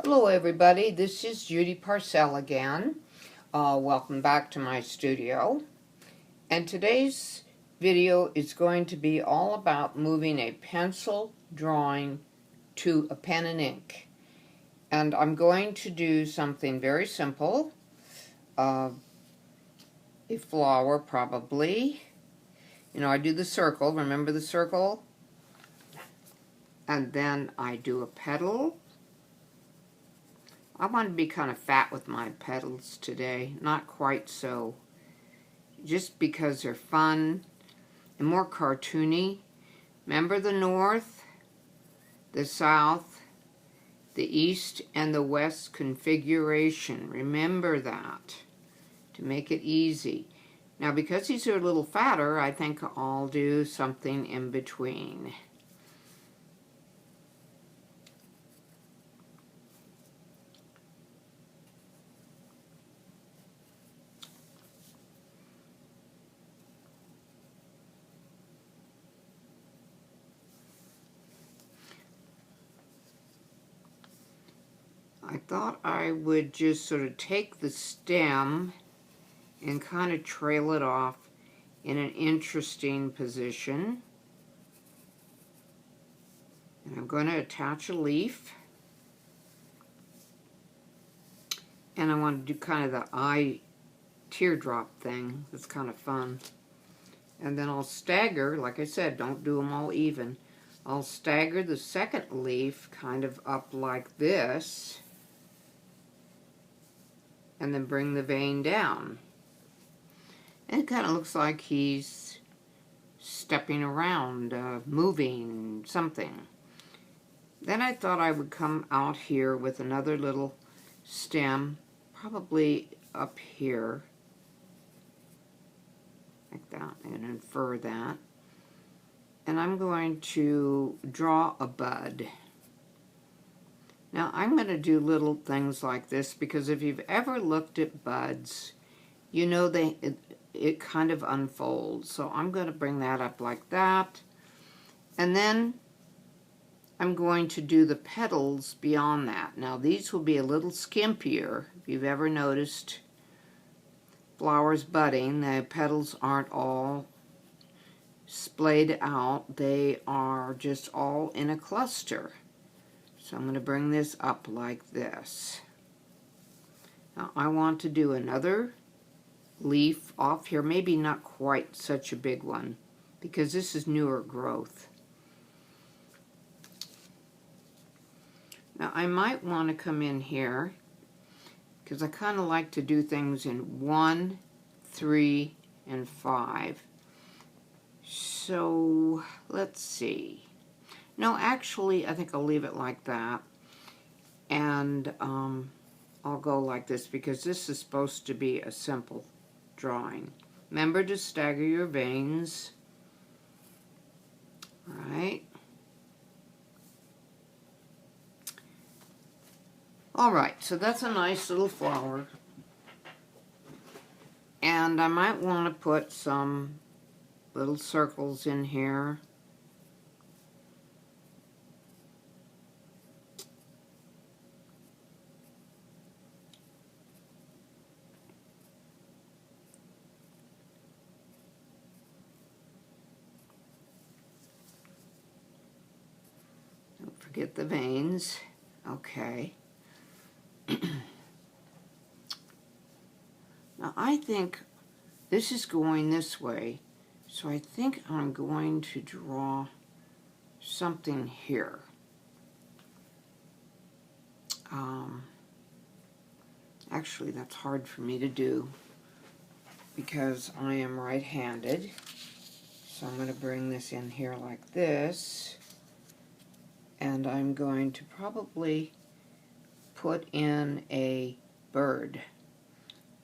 Hello everybody, this is Judy Parcell again. Welcome back to my studio. And today's video is going to be all about moving a pencil drawing to a pen and ink. And I'm going to do something very simple. A flower probably. You know, I do the circle, remember the circle? And then I do a petal. I want to be kind of fat with my petals today, not quite so, just because they're fun and more cartoony. Remember the north, the south, the east, and the west configuration. Remember that to make it easy. Now, because these are a little fatter, I think I'll do something in between. I thought I would just sort of take the stem and kind of trail it off in an interesting position. And I'm going to attach a leaf. And I want to do kind of the eye teardrop thing. That's kind of fun. And then I'll stagger, like I said, don't do them all even. I'll stagger the second leaf kind of up like this. And then bring the vein down. And it kind of looks like he's stepping around, moving something. Then I thought I would come out here with another little stem, probably up here, like that, and infer that. And I'm going to draw a bud. Now, I'm going to do little things like this because if you've ever looked at buds, you know it kind of unfolds. So I'm going to bring that up like that. And then I'm going to do the petals beyond that. Now, these will be a little skimpier. If you've ever noticed flowers budding, the petals aren't all splayed out. They are just all in a cluster. So I'm going to bring this up like this. Now I want to do another leaf off here, maybe not quite such a big one, because this is newer growth. Now I might want to come in here, because I kind of like to do things in 1, 3, and 5. So let's see. No, actually, I think I'll leave it like that. And I'll go like this because this is supposed to be a simple drawing. Remember to stagger your veins. All right. All right, so that's a nice little flower. And I might want to put some little circles in here. Get the veins. Okay. Now I think this is going this way, so I think I'm going to draw something here. Actually, that's hard for me to do because I am right-handed. So I'm going to bring this in here like this. And I'm going to probably put in a bird,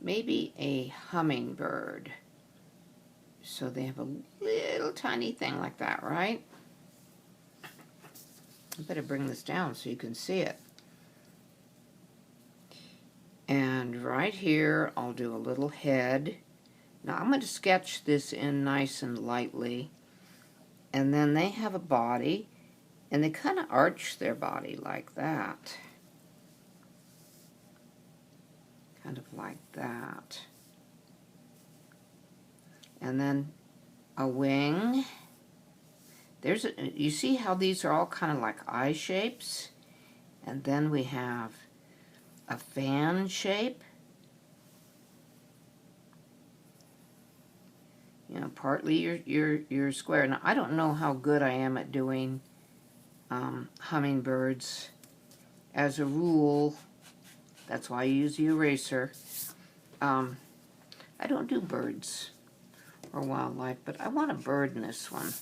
maybe a hummingbird. So they have a little tiny thing like that, right? I better bring this down so you can see it. And right here, I'll do a little head. Now I'm going to sketch this in nice and lightly. And then they have a body. And they kind of arch their body like that. kind of like that. And then a wing. There's you see how these are all kind of like eye shapes? And then we have a fan shape. You know, partly your square. Now, I don't know how good I am at doing hummingbirds. As a rule, that's why I use the eraser. I don't do birds or wildlife, but I want a bird in this one.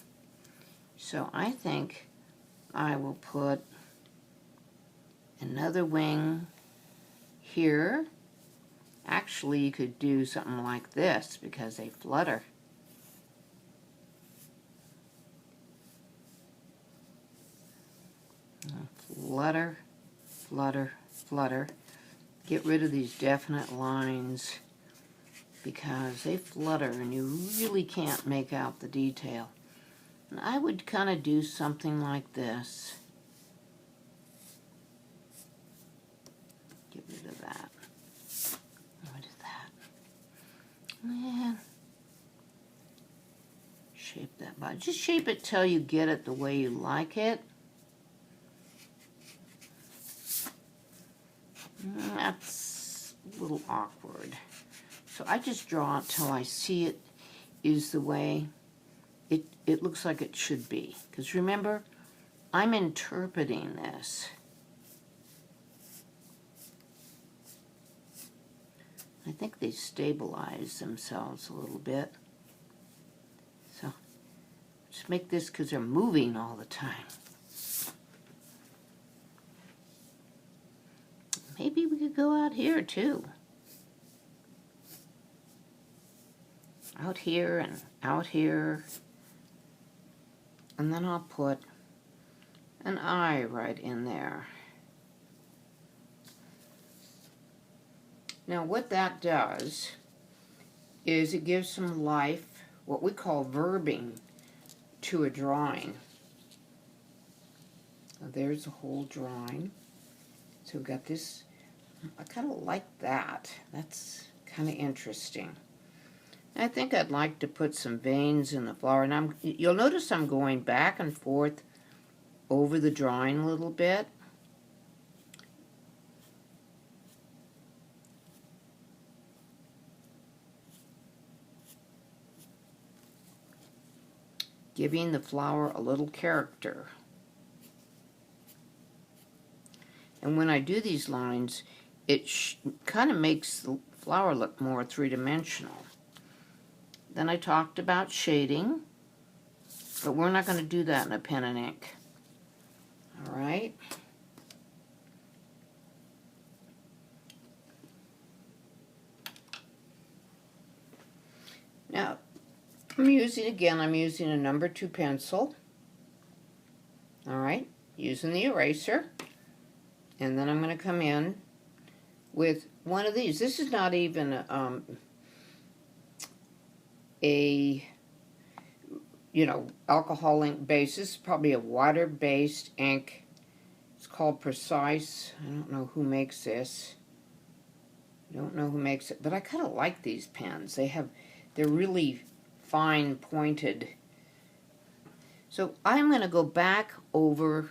So I think I will put another wing here. Actually, you could do something like this because they flutter. Flutter, flutter, flutter. Get rid of these definite lines because they flutter and you really can't make out the detail. And I would kind of do something like this. Get rid of that. Get rid of that. And shape that body. Just shape it till you get it the way you like it. That's a little awkward. So I just draw it till I see it is the way it looks like it should be. Because remember, I'm interpreting this. I think they stabilize themselves a little bit. So just make this because they're moving all the time. Maybe we could go out here too. Out here and out here. And then I'll put an eye right in there. Now what that does is it gives some life, what we call verbing, to a drawing. So there's the whole drawing. So we've got this, I kind of like that. That's kind of interesting. I think I'd like to put some veins in the flower. And you'll notice I'm going back and forth over the drawing a little bit. Giving the flower a little character. And when I do these lines, it kind of makes the flower look more three-dimensional. Then I talked about shading, but we're not going to do that in a pen and ink. All right. Now, I'm using a number 2 pencil. All right, using the eraser. And then I'm going to come in with one of these. This is not even a alcohol ink base. This is probably a water-based ink. It's called Precise. I don't know who makes this. I don't know who makes it, but I kind of like these pens. They're really fine pointed. So I'm going to go back over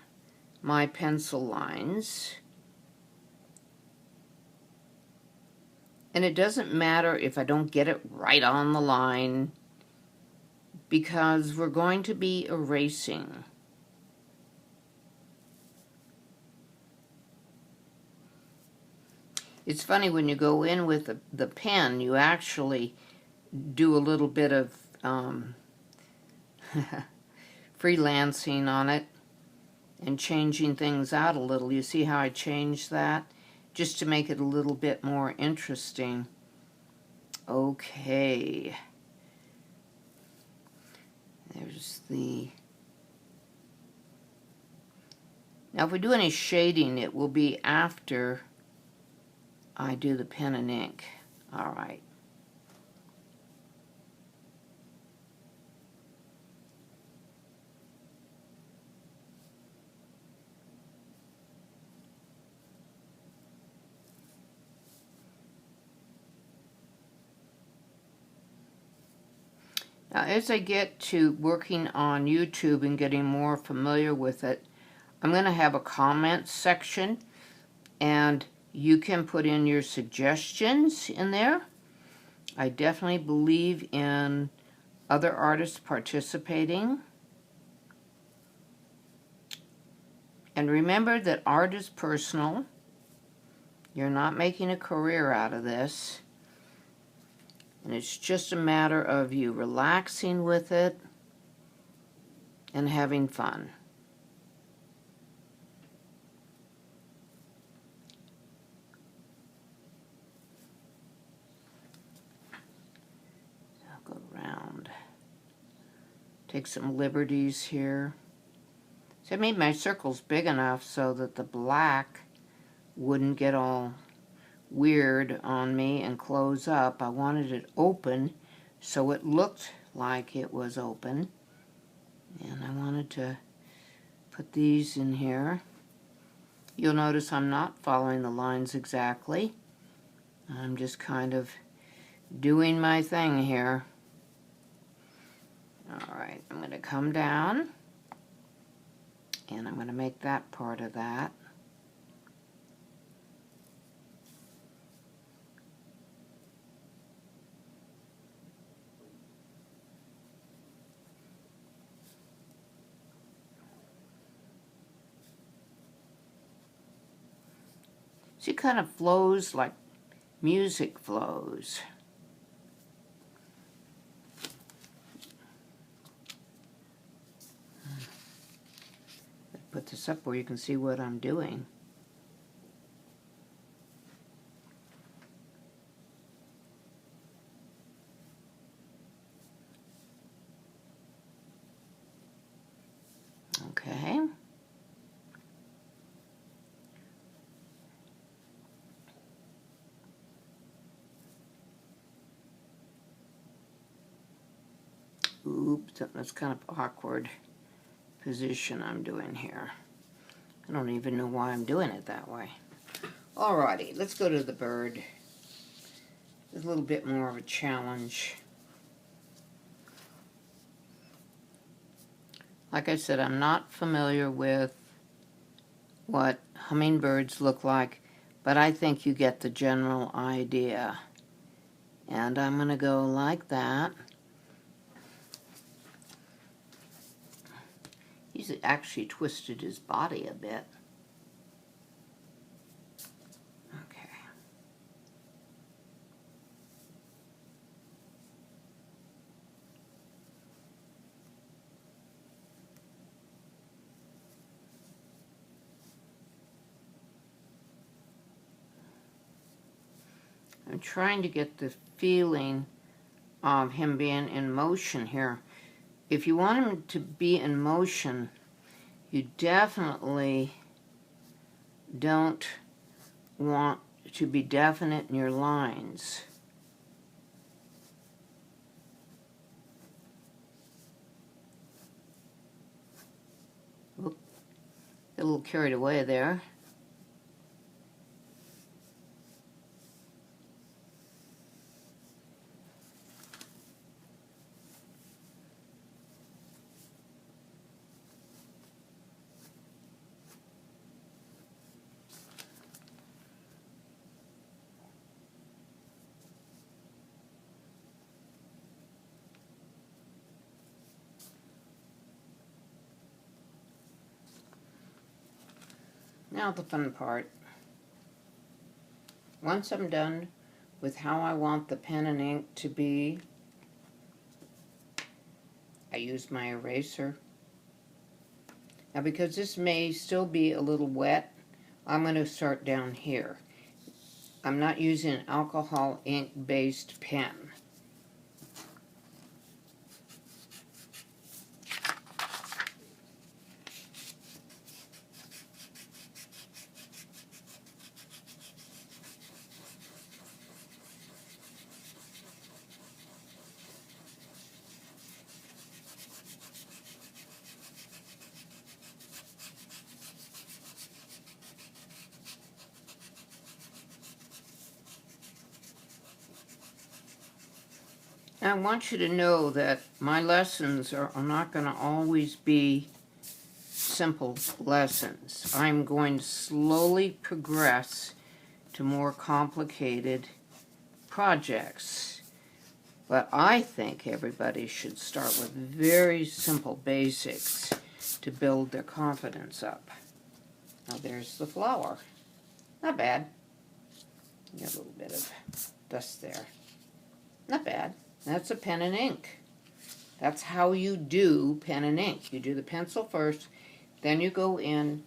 my pencil lines. And it doesn't matter if I don't get it right on the line, because we're going to be erasing. It's funny, when you go in with the pen, you actually do a little bit of freelancing on it and changing things out a little. You see how I changed that? Just to make it a little bit more interesting. Okay. There's the... Now if we do any shading, it will be after I do the pen and ink. All right. Now, as I get to working on YouTube and getting more familiar with it, I'm going to have a comments section, and you can put in your suggestions in there. I definitely believe in other artists participating. And remember that art is personal. You're not making a career out of this. And it's just a matter of you relaxing with it and having fun. I'll go around. Take some liberties here. So I made my circles big enough so that the black wouldn't get all weird on me and close up. I wanted it open so it looked like it was open. And I wanted to put these in here. You'll notice I'm not following the lines exactly. I'm just kind of doing my thing here. Alright, I'm going to come down and I'm going to make that part of that. She kind of flows like music flows. Put this up where you can see what I'm doing. Okay. Oops, that's kind of awkward position I'm doing here. I don't even know why I'm doing it that way. Alrighty, let's go to the bird. It's a little bit more of a challenge. Like I said, I'm not familiar with what hummingbirds look like, but I think you get the general idea. And I'm going to go like that. He's actually twisted his body a bit. Okay. I'm trying to get the feeling of him being in motion here. If you want him to be in motion, you definitely don't want to be definite in your lines. Oop, got a little carried away there. Now the fun part. Once I'm done with how I want the pen and ink to be, I use my eraser. Now because this may still be a little wet, I'm going to start down here. I'm not using an alcohol ink based pen. I want you to know that my lessons are not going to always be simple lessons. I'm going to slowly progress to more complicated projects. But I think everybody should start with very simple basics to build their confidence up. Now there's the flower. Not bad. Got a little bit of dust there. Not bad. That's a pen and ink. That's how you do pen and ink. You do the pencil first, then you go in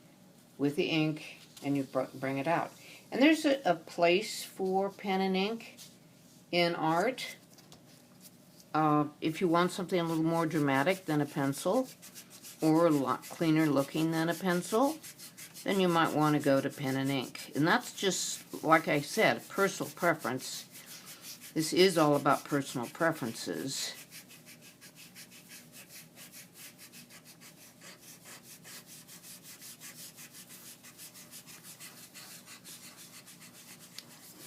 with the ink and you bring it out. And there's a place for pen and ink in art. If you want something a little more dramatic than a pencil, or a lot cleaner looking than a pencil, then you might want to go to pen and ink. And that's just, like I said, personal preference. This is all about personal preferences.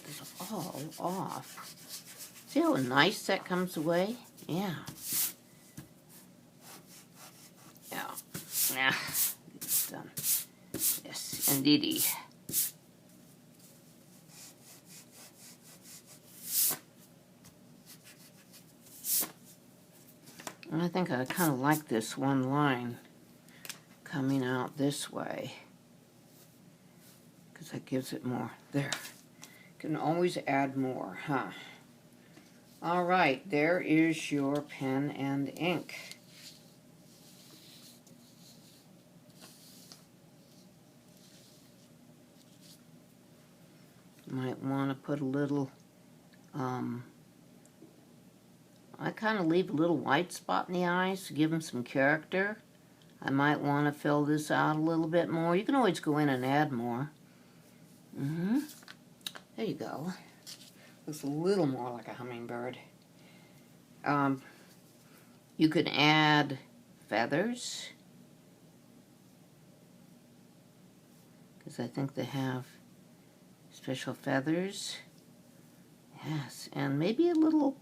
It's all off. See how nice that comes away? Yeah. Yeah. Yeah. It's done. Yes, indeedy. And I think I kind of like this one line coming out this way, because that gives it more. There. Can always add more, huh? All right, there is your pen and ink. Might want to put a little, I kind of leave a little white spot in the eyes to give them some character. I might want to fill this out a little bit more. You can always go in and add more. There you go. Looks a little more like a hummingbird. You can add feathers, because I think they have special feathers. Yes, and maybe a little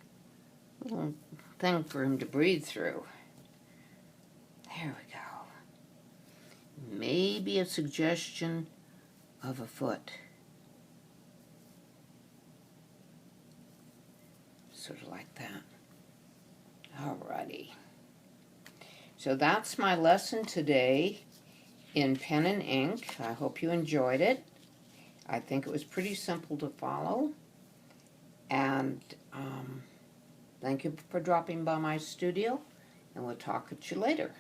thing for him to breathe through. There we go. Maybe a suggestion of a foot. Sort of like that. Alrighty. So that's my lesson today in pen and ink. I hope you enjoyed it. I think it was pretty simple to follow. And thank you for dropping by my studio, and we'll talk at you later.